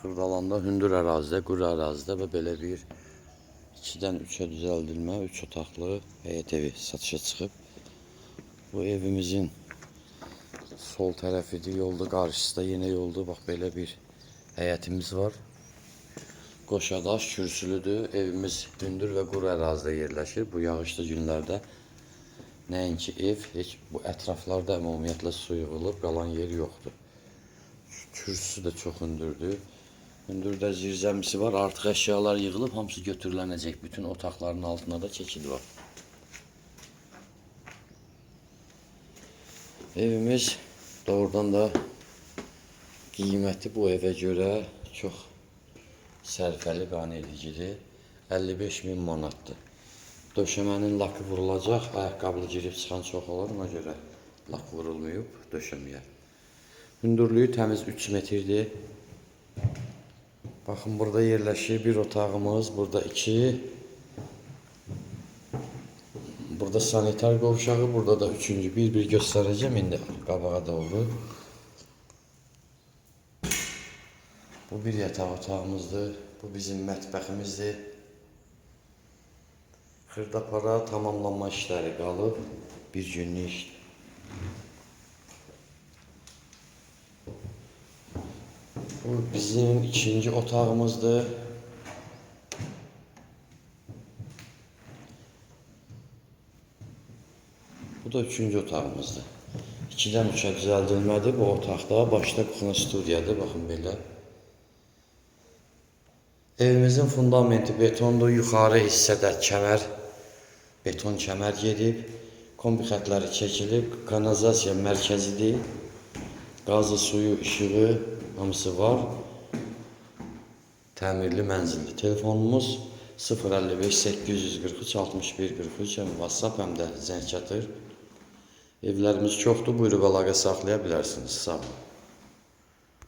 Xırdalanda hündür ərazidə, quru ərazidə və belə bir 2-dən 3-ə düzəldilmə 3 otaqlı həyət evi satışa çıxıb. Bu evimizin sol tərəfidir, yolda qarşısında yenə yolda bax belə bir həyətimiz var. Qoşadaş kürsülüdür. Evimiz hündür və quru ərazidə yerləşir. Bu yağışlı günlərdə nəinki ev, heç bu ətraflarda ümumiyyətlə su yığılıb, qalan yer yoxdur. Kürsüsü də çox hündürdür. Hündürdə zirzəmisi var. Artıq əşyalar yığılıb, hamısı götürülənəcək. Bütün otaqların altına da keçid var. Evimiz doğrudan da qiyməti bu evə görə çox sərfəli, qane edicidir. 55.000 manatdır. Döşəmənin lakı vurulacaq. Ayaqqabılı girib çıxan çox olur. Ona görə lak vurulmayıb döşəməyə. Hündürlüyü təmiz 3 metrdir. Baxın, burada yerləşir bir otağımız, burada 2. Burada sanitar qovşağı, burada da 3-cü. Bir-bir göstərəcəm indi qabağa doğru. Bu bir yataq otağımızdır. Bu bizim mətbəximizdir. Xırdapara tamamlanma işləri qalıb. Bir günlük işdir. Bu bizim 2-ci otağımızdır. Bu da 3-cü otağımızdır. 2-dən 3-ə düzəldilmədir. Bu otaqda başda kuxna studiyadır. Baxın belə. Evimizin fundamenti betondur. Yuxarı hissədə beton kəmər gedib. Kombi xətləri çəkilib. Kanalizasiya mərkəzidir. Qazı, suyu, işığı hamısı var. Təmirli mənzildir. Telefonumuz 055 843 61 43, həm WhatsApp, həm də zəng çatır. Evlərimiz çoxdur. Buyurub əlaqə saxlaya bilərsiniz. Sağ olun.